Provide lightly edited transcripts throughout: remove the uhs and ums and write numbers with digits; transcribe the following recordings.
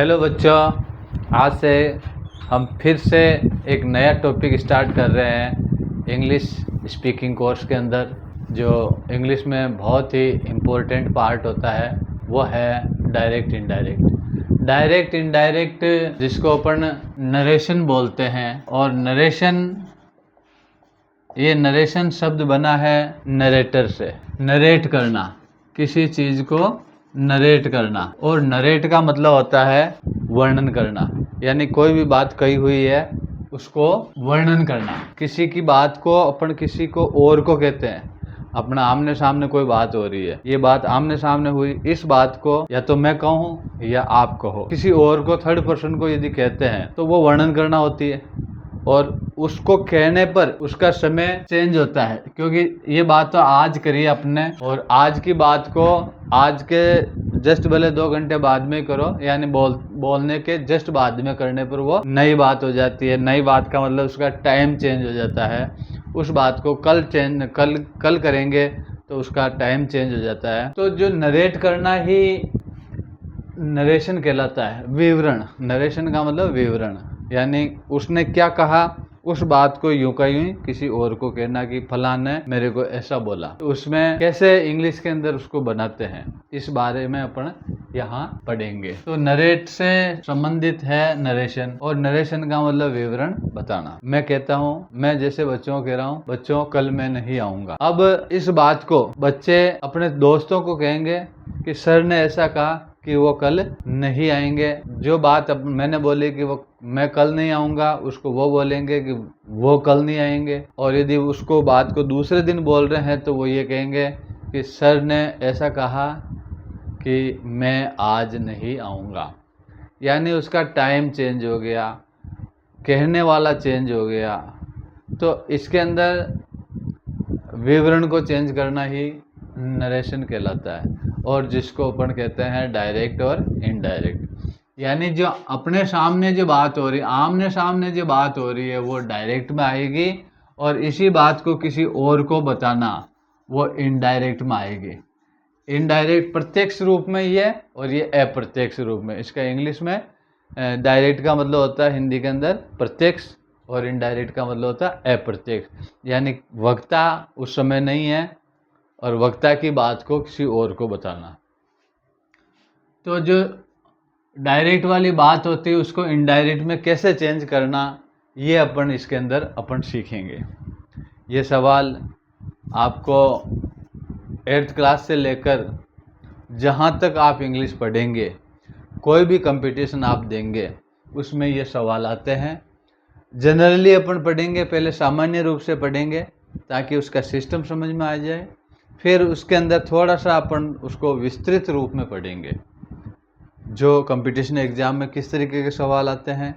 Hello बच्चों, आज से हम फिर से एक नया टॉपिक स्टार्ट कर रहे हैं इंग्लिश स्पीकिंग कोर्स के अंदर। जो इंग्लिश में बहुत ही इम्पोर्टेंट पार्ट होता है वो है डायरेक्ट इनडायरेक्ट। डायरेक्ट इनडायरेक्ट जिसको अपन नरेशन बोलते हैं, और ये नरेशन शब्द बना है नरेटर से। नरेट करना, किसी चीज़ को नरेट करना, और नरेट का मतलब होता है वर्णन करना। यानी कोई भी बात कही हुई है उसको वर्णन करना। किसी की बात को अपन किसी को और को कहते हैं। अपना आमने सामने कोई बात हो रही है, ये बात आमने सामने हुई, इस बात को या तो मैं कहूँ या आप कहो। किसी और को, थर्ड पर्सन को यदि कहते हैं तो वो वर्णन करना होती है। और उसको कहने पर उसका समय चेंज होता है, क्योंकि ये बात तो आज करी अपने, और आज की बात को आज के जस्ट भले 2 घंटे बाद में करो, यानी बोलने के जस्ट बाद में करने पर वो नई बात हो जाती है। नई बात का मतलब उसका टाइम चेंज हो जाता है। उस बात को कल करेंगे तो उसका टाइम चेंज हो जाता है। तो जो नरेट करना ही नरेशन कहलाता है। विवरण, नरेशन का मतलब विवरण, यानी उसने क्या कहा उस बात को यूं का यूं किसी और को कहना कि फलां ने मेरे को ऐसा बोला। तो उसमें कैसे इंग्लिश के अंदर उसको बनाते हैं, इस बारे में अपन यहाँ पढ़ेंगे। तो नरेट से संबंधित है नरेशन, और नरेशन का मतलब विवरण बताना। मैं कहता हूँ, मैं जैसे बच्चों को कह रहा हूँ, बच्चों कल मैं नहीं आऊँगा। अब इस बात को बच्चे अपने दोस्तों को कहेंगे कि सर ने ऐसा कहा कि वो कल नहीं आएंगे। जो बात मैंने बोली कि वो मैं कल नहीं आऊँगा, उसको वो बोलेंगे कि वो कल नहीं आएंगे। और यदि उसको बात को दूसरे दिन बोल रहे हैं तो वो ये कहेंगे कि सर ने ऐसा कहा कि मैं आज नहीं आऊँगा। यानी उसका टाइम चेंज हो गया, कहने वाला चेंज हो गया। तो इसके अंदर विवरण को चेंज करना ही नरेशन कहलाता है, और जिसको अपन कहते हैं डायरेक्ट और इनडायरेक्ट। यानी जो अपने सामने जो बात हो रही है, आमने सामने जो बात हो रही है, वो डायरेक्ट में आएगी, और इसी बात को किसी और को बताना वो इनडायरेक्ट में आएगी। इनडायरेक्ट प्रत्यक्ष रूप में ये, और ये अप्रत्यक्ष रूप में। इसका इंग्लिश में डायरेक्ट का मतलब होता है हिंदी के अंदर प्रत्यक्ष, और इनडायरेक्ट का मतलब होता है अप्रत्यक्ष। यानी वक्ता उस समय नहीं है, और वक्ता की बात को किसी और को बताना। तो जो डायरेक्ट वाली बात होती है उसको इनडायरेक्ट में कैसे चेंज करना, ये अपन इसके अंदर अपन सीखेंगे। ये सवाल आपको 8th क्लास से लेकर जहाँ तक आप इंग्लिश पढ़ेंगे, कोई भी कंपटीशन आप देंगे, उसमें ये सवाल आते हैं। जनरली अपन पढ़ेंगे, पहले सामान्य रूप से पढ़ेंगे ताकि उसका सिस्टम समझ में आ जाए। फिर उसके अंदर थोड़ा सा अपन उसको विस्तृत रूप में पढ़ेंगे। जो कंपटीशन एग्जाम में किस तरीके के सवाल आते हैं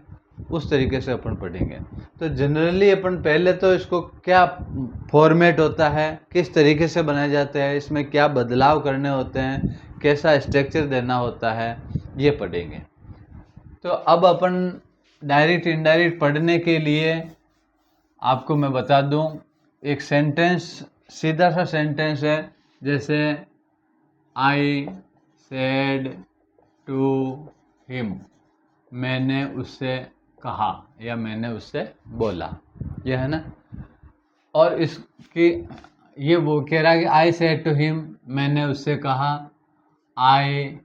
उस तरीके से अपन पढ़ेंगे। तो जनरली अपन पहले तो इसको क्या फॉर्मेट होता है, किस तरीके से बनाए जाते हैं, इसमें क्या बदलाव करने होते हैं, कैसा स्ट्रक्चर देना होता है, ये पढ़ेंगे। तो अब अपन डायरेक्ट इनडायरेक्ट पढ़ने के लिए आपको मैं बता दूं, एक सेंटेंस, सीधा सा सेंटेंस है, जैसे आई सेड टू हिम, मैंने उससे कहा या मैंने उससे बोला, ये है ना। और इसकी ये वो कह रहा है कि आई सेड टू हिम, मैंने उससे कहा, आई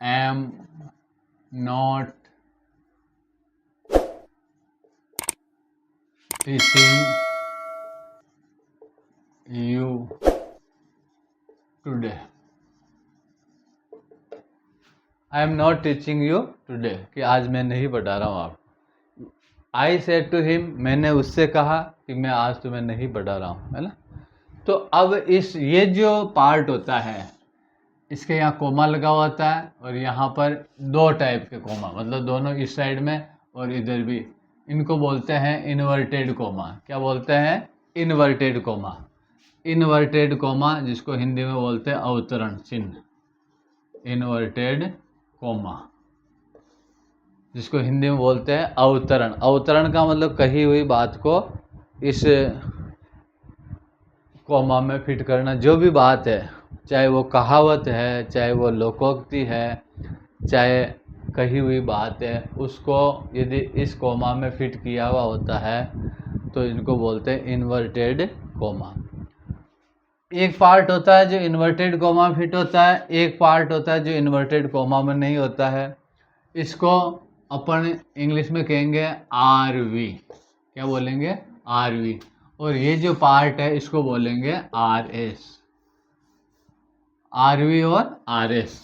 am not teaching you today, I am not teaching you today, कि आज मैं नहीं पढ़ा रहा हूँ आपको। आई सेड टू हिम, मैंने उससे कहा कि मैं आज तुम्हें नहीं पढ़ा रहा हूँ, है ना। तो अब ये जो पार्ट होता है, इसके यहाँ कोमा लगा हुआ होता है, और यहाँ पर 2 टाइप के कोमा, मतलब दोनों इस साइड में और इधर भी। इनको बोलते हैं इन्वर्टेड कोमा। क्या बोलते हैं? Inverted coma. इन्वर्टेड कोमा, जिसको हिंदी में बोलते हैं अवतरण चिन्ह। इन्वर्टेड कोमा, जिसको हिंदी में बोलते हैं अवतरण। अवतरण का मतलब कही हुई बात को इस कोमा में फिट करना। जो भी बात है, चाहे वो कहावत है, चाहे वो लोकोक्ति है, चाहे कही हुई बात है, उसको यदि इस कोमा में फिट किया हुआ होता है तो इनको बोलते हैं इन्वर्टेड कोमा। एक पार्ट होता है जो इन्वर्टेड कोमा फिट होता है, एक पार्ट होता है जो इन्वर्टेड कोमा में नहीं होता है। इसको अपन इंग्लिश में कहेंगे आरवी। क्या बोलेंगे? आरवी। और ये जो पार्ट है इसको बोलेंगे आरएस। आरवी और आरएस।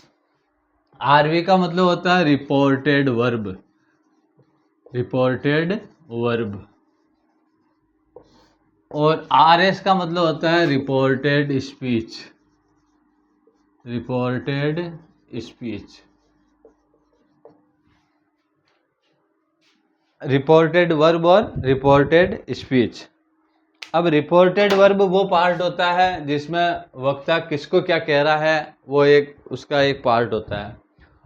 आरवी का मतलब होता है रिपोर्टेड वर्ब। Reported verb. और आरएस का मतलब होता है reported speech. Reported speech. Reported verb और रिपोर्टेड स्पीच। अब रिपोर्टेड वर्ब वो पार्ट होता है जिसमें वक्ता किसको क्या कह रहा है, वो उसका एक पार्ट होता है।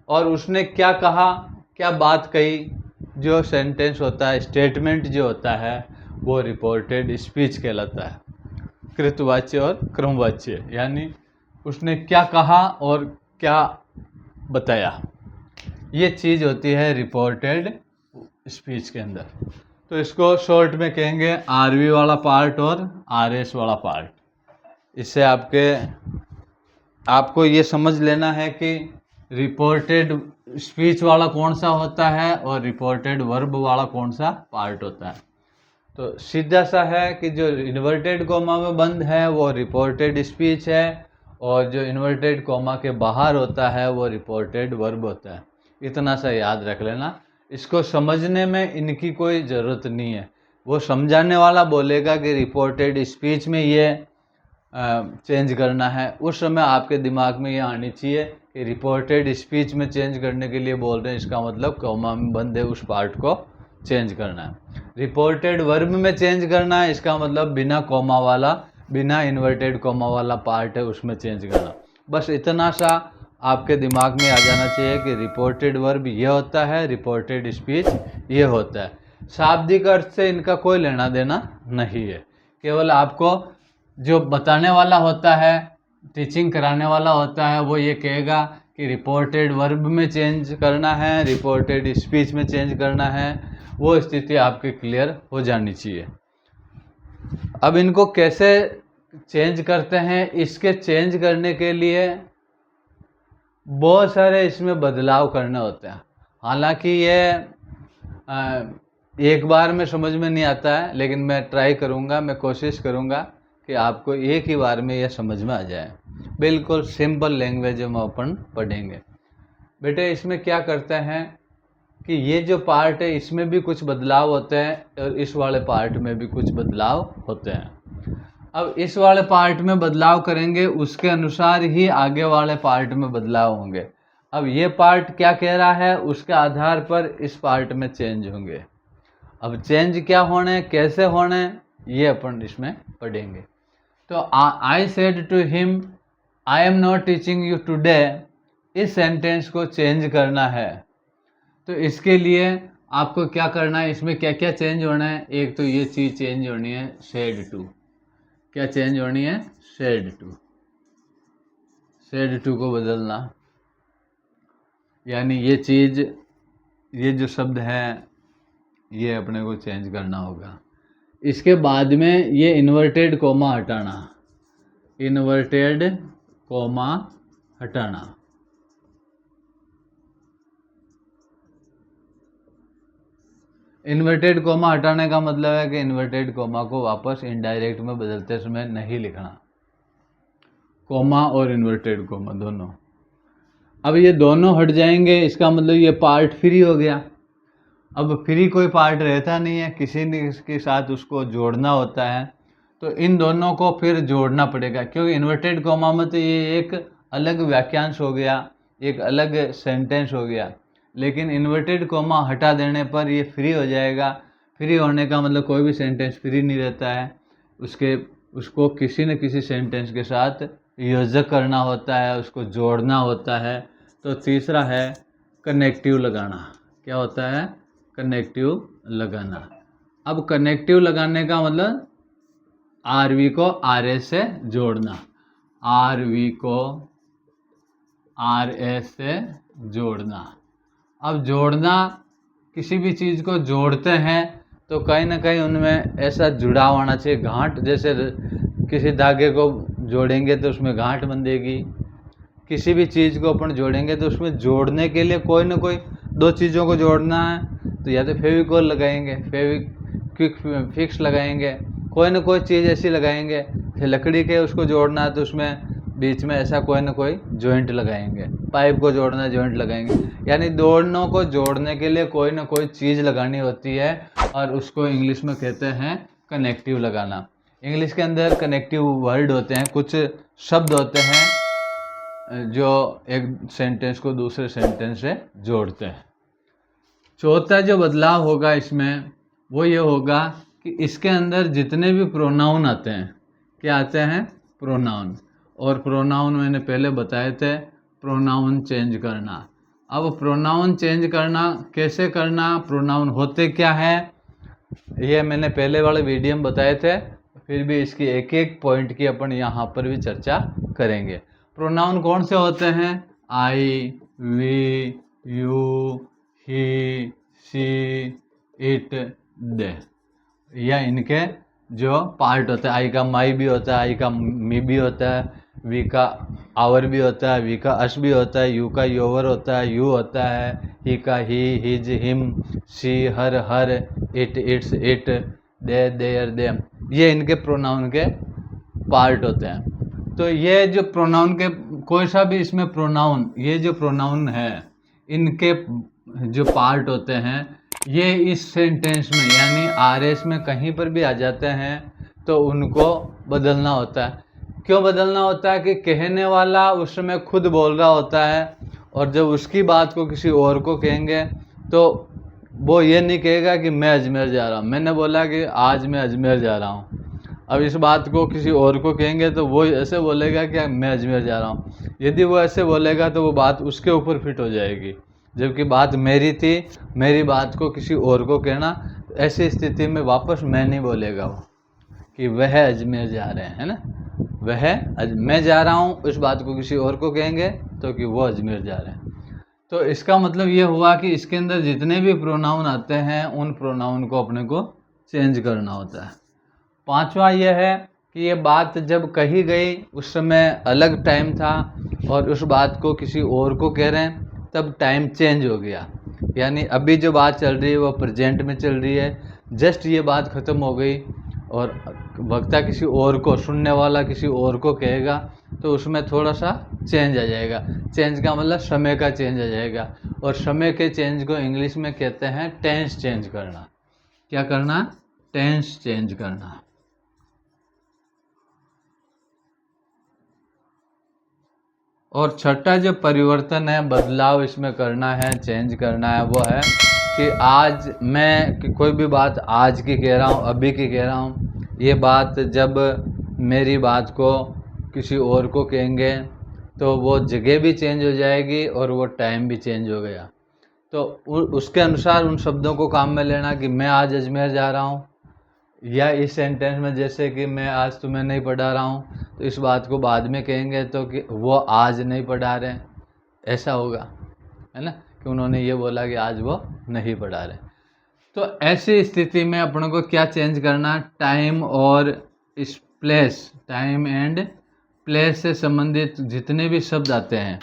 और उसने क्या कहा, क्या बात कही, जो सेंटेंस होता है, स्टेटमेंट जो होता है, वो रिपोर्टेड स्पीच कहलाता है। कृतवाच्य और क्रमवाच्य, यानी उसने क्या कहा और क्या बताया, ये चीज़ होती है रिपोर्टेड स्पीच के अंदर। तो इसको शॉर्ट में कहेंगे आरवी वाला पार्ट और आरएस वाला पार्ट। इससे आपको ये समझ लेना है कि रिपोर्टेड स्पीच वाला कौन सा होता है और रिपोर्टेड वर्ब वाला कौन सा पार्ट होता है। तो सीधा सा है कि जो इन्वर्टेड कोमा में बंद है वो रिपोर्टेड स्पीच है, और जो इन्वर्टेड कोमा के बाहर होता है वो रिपोर्टेड वर्ब होता है। इतना सा याद रख लेना। इसको समझने में इनकी कोई ज़रूरत नहीं है। वो समझाने वाला बोलेगा कि रिपोर्टेड स्पीच में ये चेंज करना है, उस समय आपके दिमाग में ये आनी चाहिए कि रिपोर्टेड स्पीच में चेंज करने के लिए बोल रहे हैं, इसका मतलब कोमा में बंद है उस पार्ट को चेंज करना है। रिपोर्टेड वर्ब में चेंज करना है, इसका मतलब बिना कोमा वाला, बिना इन्वर्टेड कोमा वाला पार्ट है उसमें चेंज करना। बस इतना सा आपके दिमाग में आ जाना चाहिए कि रिपोर्टेड वर्ब ये होता है, रिपोर्टेड स्पीच ये होता है। शाब्दिक अर्थ से इनका कोई लेना देना नहीं है। केवल आपको जो बताने वाला होता है, टीचिंग कराने वाला होता है, वो ये कहेगा कि रिपोर्टेड वर्ब में चेंज करना है, रिपोर्टेड स्पीच में चेंज करना है। वो स्थिति आपकी क्लियर हो जानी चाहिए। अब इनको कैसे चेंज करते हैं, इसके चेंज करने के लिए बहुत सारे इसमें बदलाव करने होते हैं। हालांकि ये एक बार में समझ में नहीं आता है, लेकिन मैं ट्राई करूँगा, मैं कोशिश करूँगा कि आपको एक ही बार में यह समझ में आ जाए। बिल्कुल सिंपल लैंग्वेज में अपन पढ़ेंगे। बेटे इसमें क्या करते हैं कि ये जो पार्ट है इसमें भी कुछ बदलाव होते हैं और इस वाले पार्ट में भी कुछ बदलाव होते हैं। अब इस वाले पार्ट में बदलाव करेंगे, उसके अनुसार ही आगे वाले पार्ट में बदलाव होंगे। अब ये पार्ट क्या कह रहा है, उसके आधार पर इस पार्ट में चेंज होंगे। अब चेंज क्या होने, कैसे होने, ये अपन इसमें पढ़ेंगे। तो I said to him I am not teaching you today, इस सेंटेंस को चेंज करना है। तो इसके लिए आपको क्या करना है, इसमें क्या क्या चेंज होना है। एक तो ये चीज़ चेंज होनी है, सेड टू। क्या चेंज होनी है? Said to. सेड टू को बदलना, यानी ये चीज़, ये जो शब्द है ये अपने को चेंज करना होगा। इसके बाद में ये इन्वर्टेड कोमा हटाना, इन्वर्टेड कोमा हटाना। इन्वर्टेड कोमा हटाने का मतलब है कि इन्वर्टेड कोमा को वापस इनडायरेक्ट में बदलते समय नहीं लिखना। कोमा और इन्वर्टेड कोमा दोनों, अब ये दोनों हट जाएंगे, इसका मतलब ये पार्ट फ्री हो गया। अब फ्री कोई पार्ट रहता नहीं है, किसी न के साथ उसको जोड़ना होता है, तो इन दोनों को फिर जोड़ना पड़ेगा। क्योंकि इन्वर्टेड कोमा में तो ये एक अलग वाक्यांश हो गया, एक अलग सेंटेंस हो गया, लेकिन इन्वर्टेड कोमा हटा देने पर ये फ्री हो जाएगा। फ्री होने का मतलब कोई भी सेंटेंस फ्री नहीं रहता है, उसको किसी न किसी सेंटेंस के साथ योजक करना होता है, उसको जोड़ना होता है। तो तीसरा है कनेक्टिव लगाना। क्या होता है? कनेक्टिव लगाना। अब कनेक्टिव लगाने का मतलब आरवी को आरएस से जोड़ना, आरवी को RS से जोड़ना। अब जोड़ना, किसी भी चीज़ को जोड़ते हैं तो कहीं ना कहीं उनमें ऐसा जुड़ाव आना चाहिए, गांठ, जैसे किसी धागे को जोड़ेंगे तो उसमें गांठ बंधेगी, किसी भी चीज़ को अपन जोड़ेंगे तो उसमें जोड़ने के लिए कोई ना कोई दो चीज़ों को जोड़ना है तो या तो फेविकोल लगाएंगे, फेविक्विक फिक्स लगाएंगे, कोई ना कोई चीज़ ऐसी लगाएंगे। फिर लकड़ी के उसको जोड़ना है तो उसमें बीच में ऐसा कोई ना कोई जॉइंट लगाएंगे, पाइप को जोड़ना है जॉइंट लगाएंगे। यानी दोनों को जोड़ने के लिए कोई ना कोई चीज़ लगानी होती है और उसको इंग्लिश में कहते हैं कनेक्टिव लगाना। इंग्लिश के अंदर कनेक्टिव वर्ड होते हैं, कुछ शब्द होते हैं जो एक सेंटेंस को दूसरे सेंटेंस से जोड़ते हैं। चौथा जो बदलाव होगा इसमें वो ये होगा कि इसके अंदर जितने भी प्रोनाउन आते हैं, क्या आते हैं? प्रोनाउन। और प्रोनाउन मैंने पहले बताए थे, प्रोनाउन चेंज करना। अब प्रोनाउन चेंज करना कैसे करना, प्रोनाउन होते क्या है, ये मैंने पहले वाले वीडियो में बताए थे, फिर भी इसकी एक एक पॉइंट की अपन यहाँ पर भी चर्चा करेंगे। प्रोनाउन कौन से होते हैं? I, we, you, he, she, it, they, या इनके जो पार्ट होता है। आई का माई भी होता है, आई का मी भी होता है, वी का आवर भी होता है, वी का अश भी होता है, यू का योवर होता है, यू होता है, ही का he, his, him, she, her, her, it, its, it, they, their, them, ये इनके प्रोनाउन के पार्ट होते हैं। तो ये जो प्रोनाउन के कोई सा भी इसमें प्रोनाउन, ये जो प्रोनाउन है इनके जो पार्ट होते हैं ये इस सेंटेंस में यानी RS में कहीं पर भी आ जाते हैं तो उनको बदलना होता है। क्यों बदलना होता है? कि कहने वाला उस समय खुद बोल रहा होता है और जब उसकी बात को किसी और को कहेंगे तो वो ये नहीं कहेगा कि मैं अजमेर जा रहा हूँ। मैंने बोला कि आज मैं अजमेर जा रहा हूँ, अब इस बात को किसी और को कहेंगे तो वो ऐसे बोलेगा कि मैं अजमेर जा रहा हूँ। यदि वो ऐसे बोलेगा तो वो बात उसके ऊपर फिट हो जाएगी, जबकि बात मेरी थी, मेरी बात को किसी और को कहना, तो ऐसी स्थिति में वापस मैं नहीं बोलेगा वो कि वह अजमेर जा रहे हैं, है ना, मैं जा रहा हूँ, उस बात को किसी और को कहेंगे तो कि वो अजमेर जा रहे हैं। तो इसका मतलब ये हुआ कि इसके अंदर जितने भी प्रोनाउन आते हैं उन प्रोनाउन को अपने को चेंज करना होता है। पांचवा यह है कि ये बात जब कही गई उस समय अलग टाइम था और उस बात को किसी और को कह रहे हैं तब टाइम चेंज हो गया। यानी अभी जो बात चल रही है वो प्रेजेंट में चल रही है, जस्ट ये बात ख़त्म हो गई और वक्ता किसी और को, सुनने वाला किसी और को कहेगा तो उसमें थोड़ा सा चेंज आ जाएगा। चेंज का मतलब समय का चेंज आ जाएगा और समय के चेंज को इंग्लिश में कहते हैं टेंस चेंज करना। क्या करना? टेंस चेंज करना। और छठा जो परिवर्तन है, बदलाव इसमें करना है, चेंज करना है, वो है कि आज मैं कोई भी बात आज की कह रहा हूँ, अभी की कह रहा हूँ, ये बात जब मेरी बात को किसी और को कहेंगे तो वो जगह भी चेंज हो जाएगी और वो टाइम भी चेंज हो गया। तो उसके अनुसार उन शब्दों को काम में लेना कि मैं आज अजमेर जा रहा हूँ, या इस सेंटेंस में जैसे कि मैं आज तुम्हें नहीं पढ़ा रहा हूँ, तो इस बात को बाद में कहेंगे तो कि वो आज नहीं पढ़ा रहे, ऐसा होगा, है ना, कि उन्होंने ये बोला कि आज वो नहीं पढ़ा रहे। तो ऐसी स्थिति में अपनों को क्या चेंज करना? टाइम और इस प्लेस, टाइम एंड प्लेस से संबंधित जितने भी शब्द आते हैं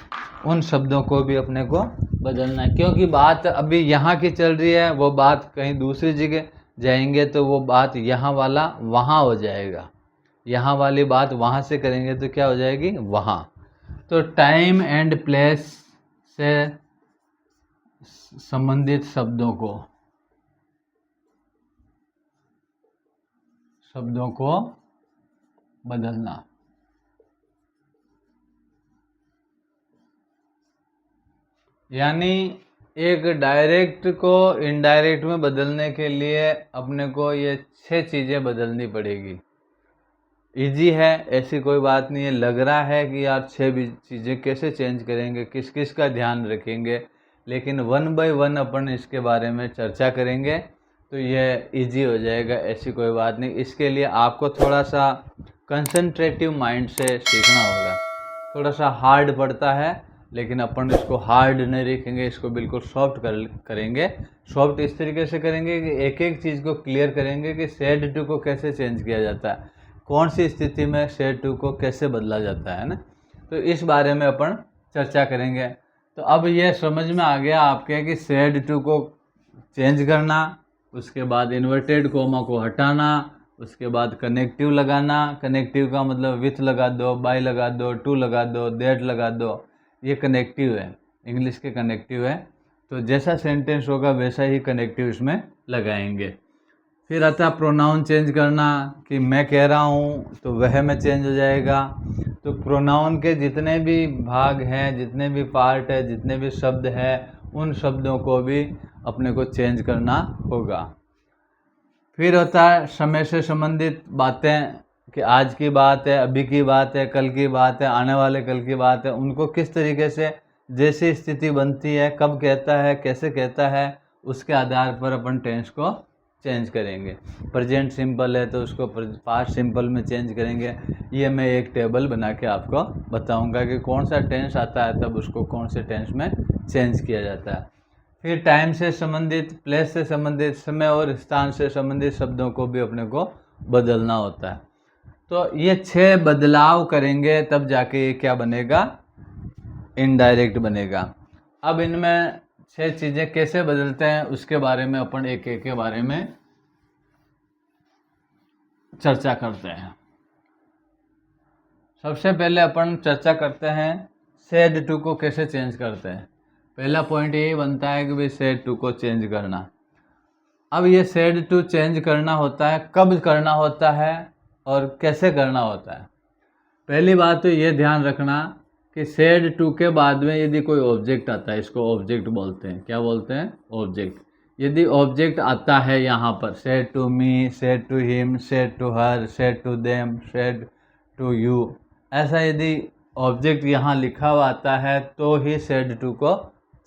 उन शब्दों को भी अपने को बदलना है। क्योंकि बात अभी यहाँ की चल रही है, वो बात कहीं दूसरी जगह जाएंगे तो वो बात यहाँ वाला वहाँ हो जाएगा, यहाँ वाली बात वहाँ से करेंगे तो क्या हो जाएगी? वहाँ। तो टाइम एंड प्लेस से संबंधित शब्दों को बदलना। यानी एक डायरेक्ट को इनडायरेक्ट में बदलने के लिए अपने को ये 6 चीज़ें बदलनी पड़ेगी। इजी है, ऐसी कोई बात नहीं है। लग रहा है कि यार 6 चीज़ें कैसे चेंज करेंगे, किस किस का ध्यान रखेंगे, लेकिन 1 बाय 1 अपन इसके बारे में चर्चा करेंगे तो ये इजी हो जाएगा, ऐसी कोई बात नहीं। इसके लिए आपको थोड़ा सा कंसंट्रेटिव माइंड से सीखना होगा, थोड़ा सा हार्ड पड़ता है लेकिन अपन इसको हार्ड नहीं रखेंगे, इसको बिल्कुल सॉफ्ट करेंगे। सॉफ्ट इस तरीके से करेंगे कि एक एक चीज़ को क्लियर करेंगे कि सेड टू को कैसे चेंज किया जाता है, कौन सी स्थिति में सेड टू को कैसे बदला जाता है ना। तो इस बारे में अपन चर्चा करेंगे। तो अब ये समझ में आ गया आपके कि सेड टू को चेंज करना, उसके बाद इन्वर्टेड कोमा को हटाना, उसके बाद कनेक्टिव लगाना। कनेक्टिव का मतलब विथ लगा दो, बाय लगा दो, टू लगा दो, दैट लगा दो, ये कनेक्टिव है, इंग्लिश के कनेक्टिव है। तो जैसा सेंटेंस होगा वैसा ही कनेक्टिव इसमें लगाएंगे। फिर आता है प्रोनाउन चेंज करना, कि मैं कह रहा हूँ तो वह में चेंज हो जाएगा। तो प्रोनाउन के जितने भी भाग हैं, जितने भी पार्ट है, जितने भी शब्द हैं, उन शब्दों को भी अपने को चेंज करना होगा। फिर होता है समय से संबंधित बातें, कि आज की बात है, अभी की बात है, कल की बात है, आने वाले कल की बात है, उनको किस तरीके से जैसी स्थिति बनती है, कब कहता है, कैसे कहता है, उसके आधार पर अपन टेंस को चेंज करेंगे। प्रेजेंट सिंपल है तो उसको पास्ट सिंपल में चेंज करेंगे। ये मैं एक टेबल बना के आपको बताऊंगा कि कौन सा टेंस आता है तब उसको कौन से टेंस में चेंज किया जाता है। फिर टाइम से संबंधित, प्लेस से संबंधित, समय और स्थान से संबंधित शब्दों को भी अपने को बदलना होता है। तो ये 6 बदलाव करेंगे तब जाके ये क्या बनेगा, इनडायरेक्ट बनेगा। अब इनमें 6 चीज़ें कैसे बदलते हैं उसके बारे में अपन एक एक के बारे में चर्चा करते हैं। सबसे पहले अपन चर्चा करते हैं सेड टू को कैसे चेंज करते हैं। पहला पॉइंट यही बनता है कि भाई सेड टू को चेंज करना। अब ये सेड टू चेंज करना होता है, कब करना होता है और कैसे करना होता है। पहली बात तो ये ध्यान रखना कि सेड टू के बाद में यदि कोई ऑब्जेक्ट आता है, इसको ऑब्जेक्ट बोलते हैं। क्या बोलते हैं, ऑब्जेक्ट। यदि ऑब्जेक्ट आता है यहाँ पर, said to me, said to him, said to her, said to them, said to you, ऐसा यदि ऑब्जेक्ट यहाँ लिखा हुआ आता है तो ही सेड टू को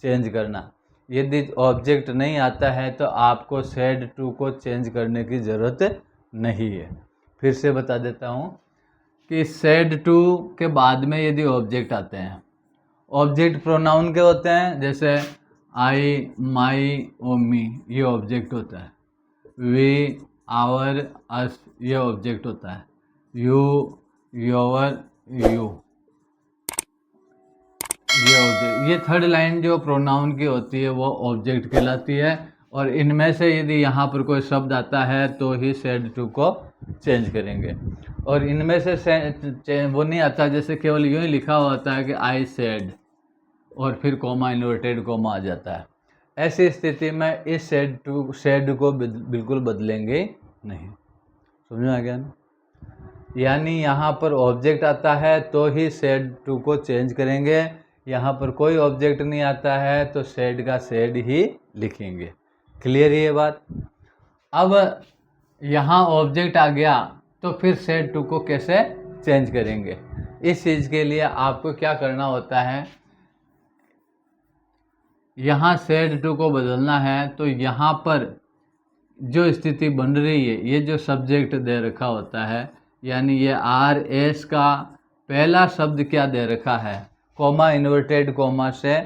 चेंज करना। यदि ऑब्जेक्ट नहीं आता है तो आपको सेड टू को चेंज करने की ज़रूरत नहीं है। फिर से बता देता हूँ कि सेड टू के बाद में यदि ऑब्जेक्ट आते हैं, ऑब्जेक्ट प्रोनाउन के होते हैं, जैसे आई, माई और मी, ये ऑब्जेक्ट होता है। वी, आवर, अस, ये ऑब्जेक्ट होता है। यू, योर, यू, ये ऑब्जेक्ट। ये थर्ड लाइन जो प्रोनाउन की होती है वो ऑब्जेक्ट कहलाती है। और इनमें से यदि यहाँ पर कोई शब्द आता है तो ही सेड टू को चेंज करेंगे। और इनमें से वो नहीं आता, जैसे केवल यूँ ही लिखा हुआ होता है कि आई सेड और फिर कोमा, इन्वर्टेड कोमा आ जाता है। ऐसी स्थिति में इस सेड को बिल्कुल बदलेंगे नहीं। समझ में आ गया ना। यानी यहाँ पर ऑब्जेक्ट आता है तो ही सेड टू को चेंज करेंगे। यहाँ पर कोई ऑब्जेक्ट नहीं आता है तो सेड का सेड ही लिखेंगे। क्लियर है ये बात। अब यहाँ ऑब्जेक्ट आ गया तो फिर सेड टू को कैसे चेंज करेंगे। इस चीज़ के लिए आपको क्या करना होता है, यहाँ सेड टू को बदलना है तो यहाँ पर जो स्थिति बन रही है, ये जो सब्जेक्ट दे रखा होता है, यानी ये आर एस का पहला शब्द क्या दे रखा है, कोमा, इन्वर्टेड कोमा से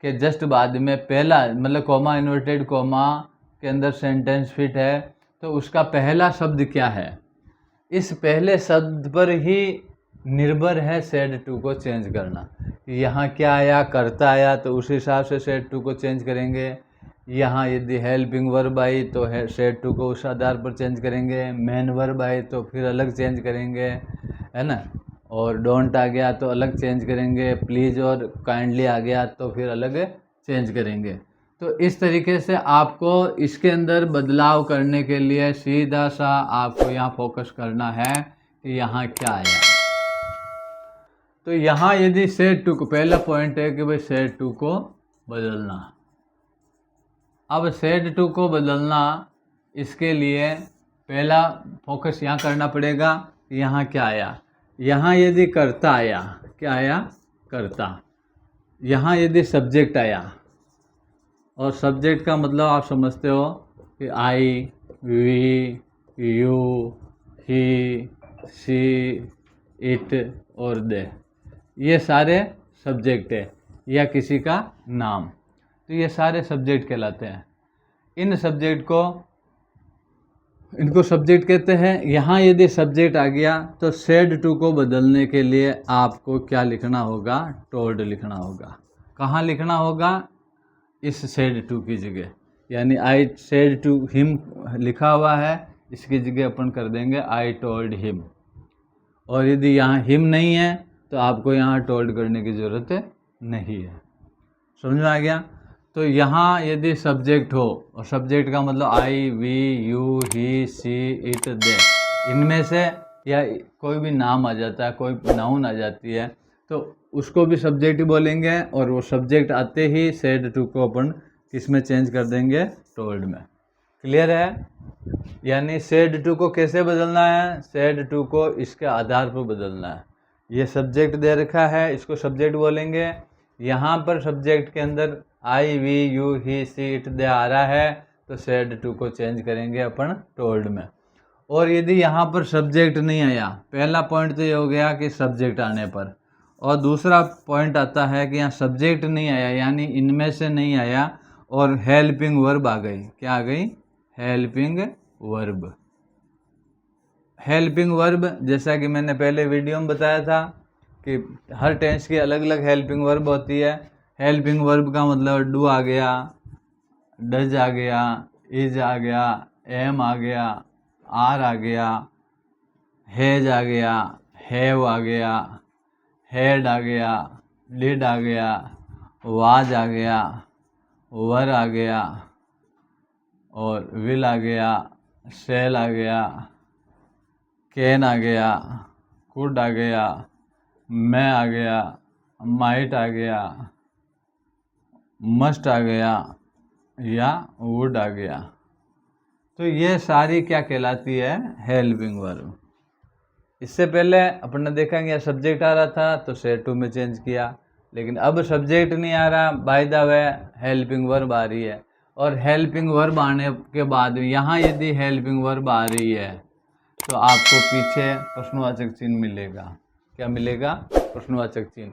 के जस्ट बाद में पहला, मतलब कोमा, इन्वर्टेड कोमा के अंदर सेंटेंस फिट है तो उसका पहला शब्द क्या है, इस पहले शब्द पर ही निर्भर है सेड टू को चेंज करना। यहाँ क्या आया, करता आया, तो उस हिसाब से सेड टू को चेंज करेंगे। यहाँ यदि हेल्पिंग वर्ब आई तो सेड टू को उस आधार पर चेंज करेंगे। मेन वर्ब आई तो फिर अलग चेंज करेंगे, है ना। और डोंट आ गया तो अलग चेंज करेंगे। प्लीज़ और काइंडली आ गया तो फिर अलग चेंज करेंगे। तो इस तरीके से आपको इसके अंदर बदलाव करने के लिए सीधा सा आपको यहाँ फोकस करना है कि यहाँ क्या आया। तो यहाँ यदि सेड टू को, पहला पॉइंट है कि भाई सेड टू को बदलना। अब सेड टू को बदलना, इसके लिए पहला फोकस यहाँ करना पड़ेगा। यहाँ क्या आया, यहाँ यदि करता आया, क्या आया, करता। यहाँ यदि सब्जेक्ट आया, और सब्जेक्ट का मतलब आप समझते हो कि I, we, you, he, she, it और दे, ये सारे सब्जेक्ट है। या किसी का नाम, तो ये सारे सब्जेक्ट कहलाते हैं। इन सब्जेक्ट को, इनको सब्जेक्ट कहते हैं। यहाँ यदि सब्जेक्ट आ गया तो सेड टू को बदलने के लिए आपको क्या लिखना होगा, टोल्ड लिखना होगा। कहाँ लिखना होगा, इस सेड टू की जगह, यानी आई सेड टू हिम लिखा हुआ है, इसकी जगह अपन कर देंगे आई टोल्ड हिम। और यदि यहाँ हिम नहीं है तो आपको यहाँ टोल्ड करने की ज़रूरत नहीं है। समझ में आ गया। तो यहाँ यदि सब्जेक्ट हो, और सब्जेक्ट का मतलब I, we, you, he, she, it, they, इनमें से या कोई भी नाम आ जाता है, कोई नाउन आ जाती है, तो उसको भी सब्जेक्ट ही बोलेंगे। और वो सब्जेक्ट आते ही सेड टू को अपन किस में चेंज कर देंगे, टोल्ड में। क्लियर है। यानी सेड टू को कैसे बदलना है, सेड टू को इसके आधार पर बदलना है। ये सब्जेक्ट दे रखा है, इसको सब्जेक्ट बोलेंगे। यहाँ पर सब्जेक्ट के अंदर I, we, you, he, she, it, they आ रहा है, तो सेड टू को चेंज करेंगे अपन टोल्ड में। और यदि यहाँ पर सब्जेक्ट नहीं आया, पहला पॉइंट तो ये हो गया कि सब्जेक्ट आने पर, और दूसरा पॉइंट आता है कि यहाँ सब्जेक्ट नहीं आया, यानी इनमें से नहीं आया, और हेल्पिंग वर्ब आ गई। क्या आ गई, हेल्पिंग वर्ब। हेल्पिंग वर्ब, जैसा कि मैंने पहले वीडियो में बताया था कि हर टेंस की अलग अलग हेल्पिंग वर्ब होती है। हेल्पिंग वर्ब का मतलब डू आ गया, डज आ गया, इज आ गया, एम आ गया, आर आ गया, हैज आ गया, हैव आ गया, हैड आ गया, डिड आ गया, वाज आ गया, वर आ गया, और विल आ गया, सेल आ गया, कैन आ गया, कुड आ गया, मैं आ गया, माइट आ गया, मस्ट आ गया, या वुड आ गया। तो ये सारी क्या कहलाती है, हेल्पिंग वर्ब। इससे पहले अपन ने देखा कि सब्जेक्ट आ रहा था तो सेड टू में चेंज किया, लेकिन अब सब्जेक्ट नहीं आ रहा, by the way helping verb आ रही है। और हेल्पिंग वर्ब आने के बाद यहाँ यदि हेल्पिंग वर्ब आ रही है तो आपको पीछे प्रश्नवाचक चिन्ह मिलेगा। क्या मिलेगा, प्रश्नवाचक चिन्ह।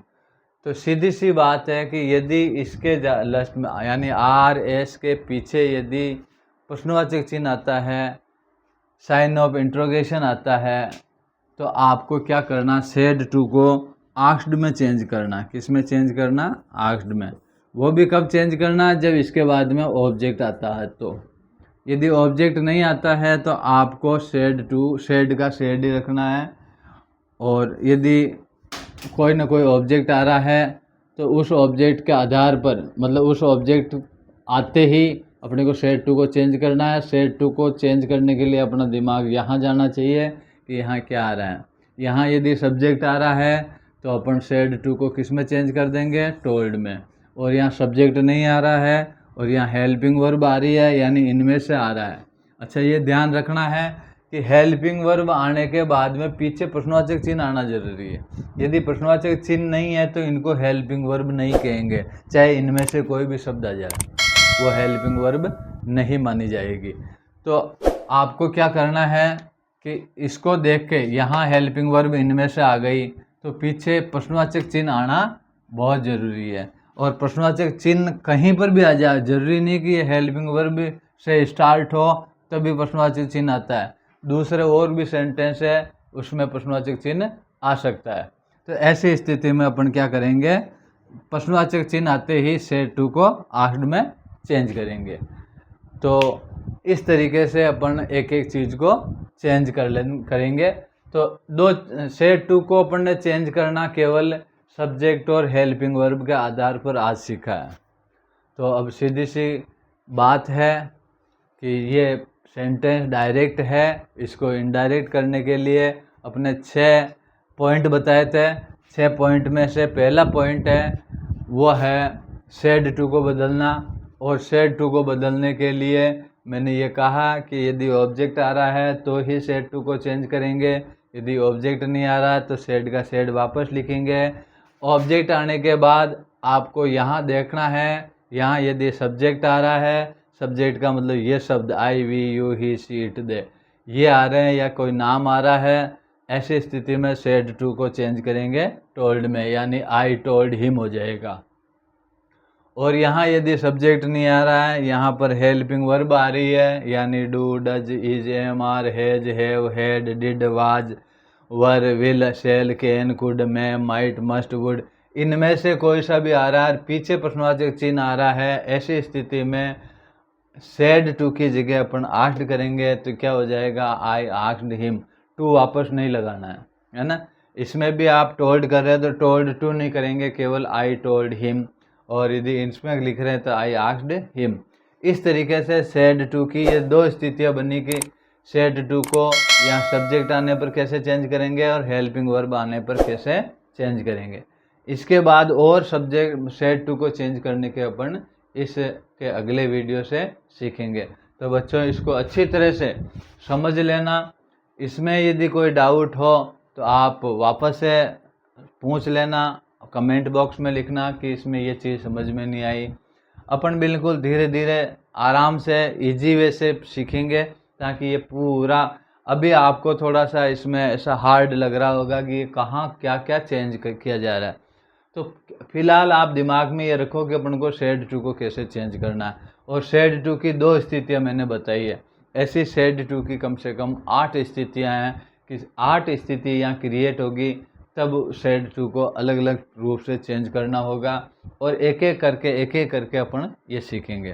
तो सीधी सी बात है कि यदि इसके लास्ट में यानी आर एस के पीछे यदि प्रश्नवाचक चिन्ह आता है, साइन ऑफ इंट्रोगेशन आता है, तो आपको क्या करना, सेड टू को आस्क्ड में चेंज करना। किस में चेंज करना, आस्क्ड में। वो भी कब चेंज करना, जब इसके बाद में ऑब्जेक्ट आता है। तो यदि ऑब्जेक्ट नहीं आता है तो आपको सेड टू, सेड का सेड ही रखना है। और यदि कोई ना कोई ऑब्जेक्ट आ रहा है तो उस ऑब्जेक्ट के आधार पर, मतलब उस ऑब्जेक्ट आते ही अपने को सेड टू को चेंज करना है। सेड टू को चेंज करने के लिए अपना दिमाग यहाँ जाना चाहिए कि यहाँ क्या आ रहा है। यहाँ यदि सब्जेक्ट आ रहा है तो अपन सेड टू को किस में चेंज कर देंगे, टोल्ड में। और यहाँ सब्जेक्ट नहीं आ रहा है और यहाँ हेल्पिंग वर्ब आ रही है, यानी इनमें से आ रहा है। अच्छा, ये ध्यान रखना है कि हेल्पिंग वर्ब आने के बाद में पीछे प्रश्नवाचक चिन्ह आना जरूरी है। यदि प्रश्नवाचक चिन्ह नहीं है तो इनको हेल्पिंग वर्ब नहीं कहेंगे, चाहे इनमें से कोई भी शब्द आ जाए, वो हेल्पिंग वर्ब नहीं मानी जाएगी। तो आपको क्या करना है कि इसको देख के यहाँ हेल्पिंग वर्ब इनमें से आ गई तो पीछे प्रश्नवाचक चिन्ह आना बहुत ज़रूरी है। और प्रश्नवाचक चिन्ह कहीं पर भी आ जाए, जरूरी नहीं कि ये हेल्पिंग वर्ब से स्टार्ट हो तभी प्रश्नवाचक चिन्ह आता है। दूसरे और भी सेंटेंस है उसमें प्रश्नवाचक चिन्ह आ सकता है। तो ऐसी स्थिति में अपन क्या करेंगे, प्रश्नवाचक चिन्ह आते ही सेड टू को आस्क्ड में चेंज करेंगे। तो इस तरीके से अपन एक एक चीज़ को चेंज करेंगे। तो दो सेड टू को अपन ने चेंज करना केवल सब्जेक्ट और हेल्पिंग वर्ब के आधार पर आज सीखा है। तो अब सीधी सी बात है कि ये सेंटेंस डायरेक्ट है, इसको इनडायरेक्ट करने के लिए अपने 6 पॉइंट बताए थे। 6 पॉइंट में से पहला पॉइंट है वो है सेड टू को बदलना। और सेड टू को बदलने के लिए मैंने ये कहा कि यदि ऑब्जेक्ट आ रहा है तो ही सेड टू को चेंज करेंगे, यदि ऑब्जेक्ट नहीं आ रहा है तो सेड का सेड वापस लिखेंगे। ऑब्जेक्ट आने के बाद आपको यहाँ देखना है, यहाँ यदि सब्जेक्ट आ रहा है, सब्जेक्ट का मतलब ये शब्द I, we, you, he, she, it, they ये आ रहे हैं, या कोई नाम आ रहा है, ऐसी स्थिति में सेड टू को चेंज करेंगे टोल्ड में, यानी आई टोल्ड हिम हो जाएगा। और यहाँ यदि सब्जेक्ट नहीं आ रहा है, यहाँ पर हेल्पिंग वर्ब आ रही है, यानी do, does, is, am, are, has, have, had, did, was, were, will, shall, can, could, may, might, must, would, इनमें से कोई सा भी आ रहा है, पीछे प्रश्नवाचक चिन्ह आ रहा है, ऐसी स्थिति में सेड टू की जगह अपन आस्क्ड करेंगे तो क्या हो जाएगा, आई आस्क्ड हिम। टू वापस नहीं लगाना है ना। इसमें भी आप टोल्ड कर रहे हैं तो टोल्ड टू नहीं करेंगे, केवल आई टोल्ड हिम। और यदि इसमें लिख रहे हैं तो आई आस्क्ड हिम। इस तरीके से सेड टू की ये दो स्थितियां बनी कि सेड टू को यहाँ सब्जेक्ट आने पर कैसे चेंज करेंगे और हेल्पिंग वर्ब आने पर कैसे चेंज करेंगे। इसके बाद और सब्जेक्ट सेड टू को चेंज करने के अपन इसके अगले वीडियो से सीखेंगे। तो बच्चों इसको अच्छी तरह से समझ लेना। इसमें यदि कोई डाउट हो तो आप वापस से पूछ लेना, कमेंट बॉक्स में लिखना कि इसमें ये चीज़ समझ में नहीं आई। अपन बिल्कुल धीरे धीरे आराम से इजी वे से सीखेंगे ताकि ये पूरा, अभी आपको थोड़ा सा इसमें ऐसा हार्ड लग रहा होगा कि कहाँ क्या क्या चेंज किया जा रहा है। तो फिलहाल आप दिमाग में ये रखो कि अपन को सेड टू को कैसे चेंज करना है। और सेड टू की दो स्थितियां मैंने बताई है, ऐसी सेड टू की कम से कम 8 स्थितियां हैं कि 8 स्थिति यहाँ क्रिएट होगी, तब सेड टू को अलग अलग रूप से चेंज करना होगा। और एक एक करके अपन ये सीखेंगे।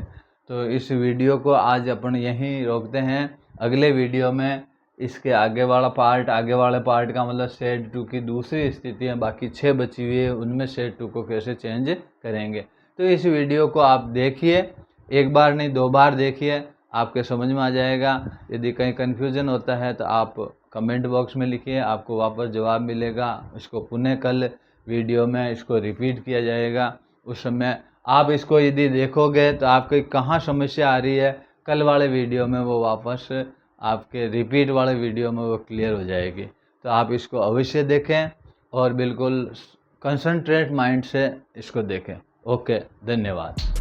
तो इस वीडियो को आज अपन यहीं रोकते हैं। अगले वीडियो में इसके आगे वाले पार्ट का मतलब सेड टू की दूसरी स्थितियाँ बाकी 6 बची हुई है, उनमें सेड टू को कैसे चेंज करेंगे। तो इस वीडियो को आप देखिए, एक बार नहीं 2 बार देखिए, आपके समझ में आ जाएगा। यदि कहीं कन्फ्यूज़न होता है तो आप कमेंट बॉक्स में लिखिए, आपको वापस जवाब मिलेगा। इसको पुनः कल वीडियो में इसको रिपीट किया जाएगा। उस समय आप इसको यदि देखोगे तो आपकी कहाँ समस्या आ रही है, कल वाले वीडियो में वो वापस आपके रिपीट वाले वीडियो में वो क्लियर हो जाएगी। तो आप इसको अवश्य देखें और बिल्कुल कंसंट्रेट माइंड से इसको देखें। ओके, धन्यवाद।